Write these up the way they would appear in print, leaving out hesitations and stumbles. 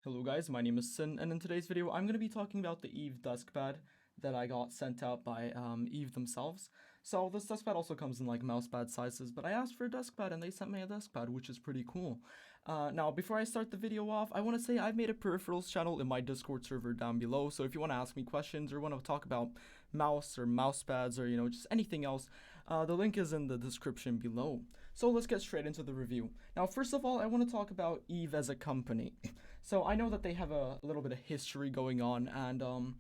Hello guys, my name is Sin, and in today's video I'm going to be talking about the Eve desk pad that I got sent out by Eve themselves. So this desk pad also comes in like mousepad sizes, but I asked for a desk pad and they sent me a desk pad, which is pretty cool. Now before I start the video off, I want to say I've made a peripherals channel in my Discord server down below, so if you want to ask me questions or want to talk about mouse or mouse pads or just anything else, the link is in the description below. So let's get straight into the review. Now first of all, I want to talk about Eve as a company. So I know that they have a little bit of history going on, and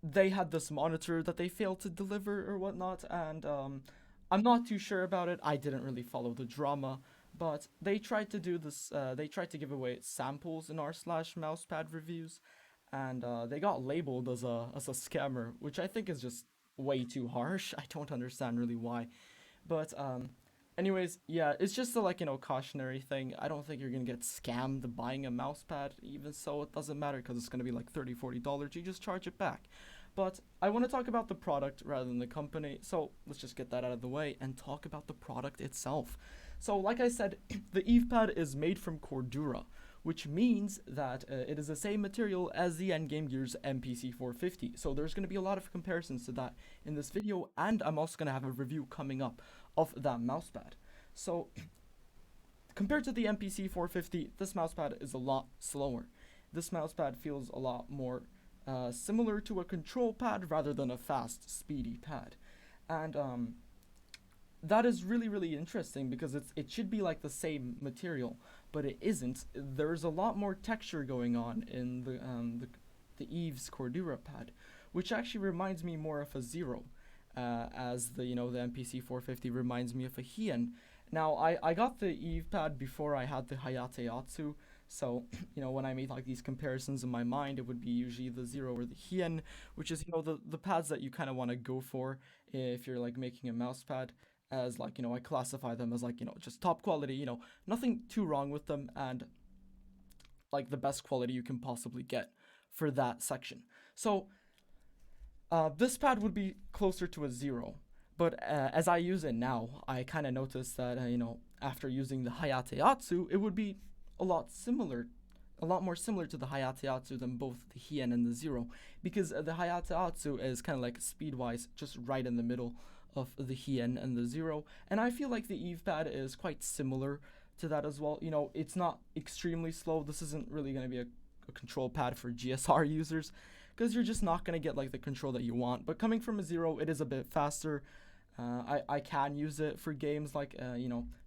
they had this monitor that they failed to deliver or whatnot, and I'm not too sure about it. I didn't really follow the drama, but they tried to do this. They tried to give away samples in r/mousepad reviews, and they got labeled as a scammer, which I think is just way too harsh. I don't understand really why, but anyways, yeah, it's just a cautionary thing. I don't think you're gonna get scammed buying a mouse pad. Even so, it doesn't matter because it's gonna be like $30-40. You just charge it back. But I want to talk about the product rather than the company. So let's just get that out of the way and talk about the product itself. So like I said, the Eve pad is made from cordura, which means that it is the same material as the Endgame Gear's MPC 450. So there's going to be a lot of comparisons to that in this video, and I'm also going to have a review coming up of that mousepad. So compared to the MPC 450, this mousepad is a lot slower. This mousepad feels a lot more similar to a control pad rather than a fast, speedy pad. And that is really interesting because it should be like the same material, but it isn't. There's a lot more texture going on in the Eve's cordura pad, which actually reminds me more of a Zero, as the MPC 450 reminds me of a Hien. Now I got the Eve pad before I had the Hayate Atsu, so when I made like these comparisons in my mind, it would be usually the Zero or the Hien, which is the pads that you kind of want to go for if you're like making a mouse pad. As like I classify them as like just top quality, nothing too wrong with them, and like the best quality you can possibly get for that section. So this pad would be closer to a Zero, but as I use it now, I kind of noticed that after using the Hayate Atsu, it would be a lot more similar to the Hayate Atsu than both the Hien and the Zero, because the Hayate Atsu is kind of like speed-wise just right in the middle of the Hien and the Zero, and I feel like the Eve pad is quite similar to that as well. It's not extremely slow. This isn't really going to be a control pad for GSR users, because you're just not going to get like the control that you want. But coming from a Zero, it is a bit faster. I can use it for games like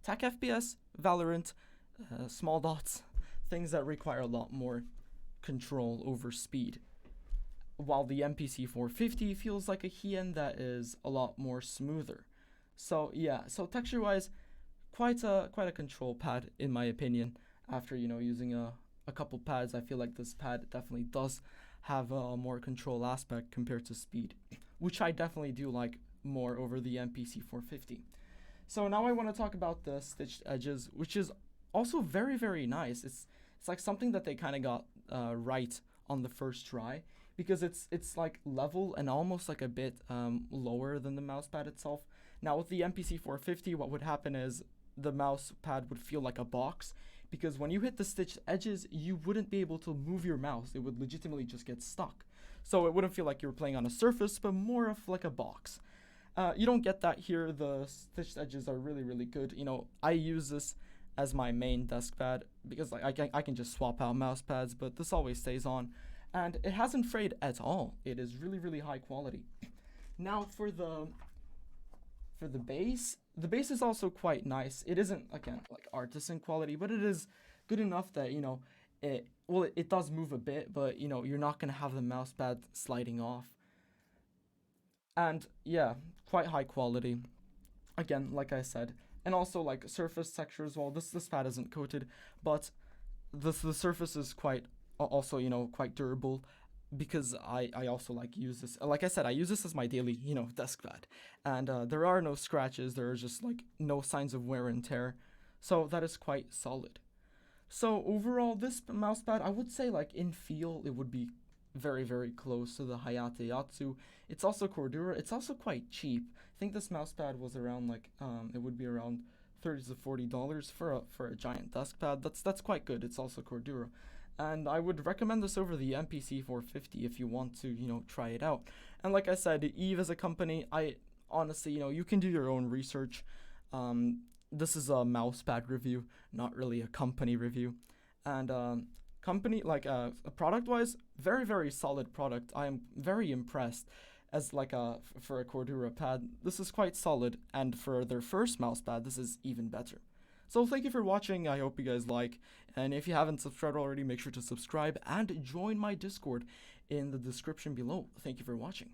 TAC FPS, Valorant, small dots, things that require a lot more control over speed, while the MPC 450 feels like a Hien that is a lot more smoother. So yeah, so texture wise, quite a control pad in my opinion. After using a couple pads, I feel like this pad definitely does have a more control aspect compared to speed, which I definitely do like more over the MPC 450. So now I want to talk about the stitched edges, which is also very nice. It's like something that they kind of got right on the first try, because it's like level and almost like a bit lower than the mouse pad itself. Now with the MPC 450, what would happen is the mouse pad would feel like a box, because when you hit the stitched edges, you wouldn't be able to move your mouse. It would legitimately just get stuck. So it wouldn't feel like you were playing on a surface, but more of like a box. You don't get that here. The stitched edges are really good. I use this as my main desk pad because like I can just swap out mouse pads, but this always stays on, and it hasn't frayed at all. It is really high quality. Now for the base, the base is also quite nice. It isn't again like artisan quality, but it is good enough that it does move a bit, but you're not gonna have the mouse pad sliding off. And yeah, quite high quality. Again, like I said, and also like surface texture as well. This pad isn't coated, but the surface is quite also quite durable, because I also like use this. Like I said, I use this as my daily desk pad, and there are no scratches. There are just like no signs of wear and tear, so that is quite solid. So overall, this mouse pad, I would say like in feel, it would be very close to the Hayate Atsu. It's also cordura. It's also quite cheap. I think this mouse pad was around like it would be around $30 to $40 for a giant desk pad. That's quite good. It's also cordura, and I would recommend this over the MPC 450 if you want to, try it out. And like I said, Eve as a company, I honestly, you can do your own research. This is a Mousepad review, not really a company review. And company, like product-wise, very, very solid product. I am very impressed. As like for a cordura pad, this is quite solid, and for their first mousepad, this is even better. So thank you for watching. I hope you guys like, and if you haven't subscribed already, make sure to subscribe and join my Discord in the description below. Thank you for watching.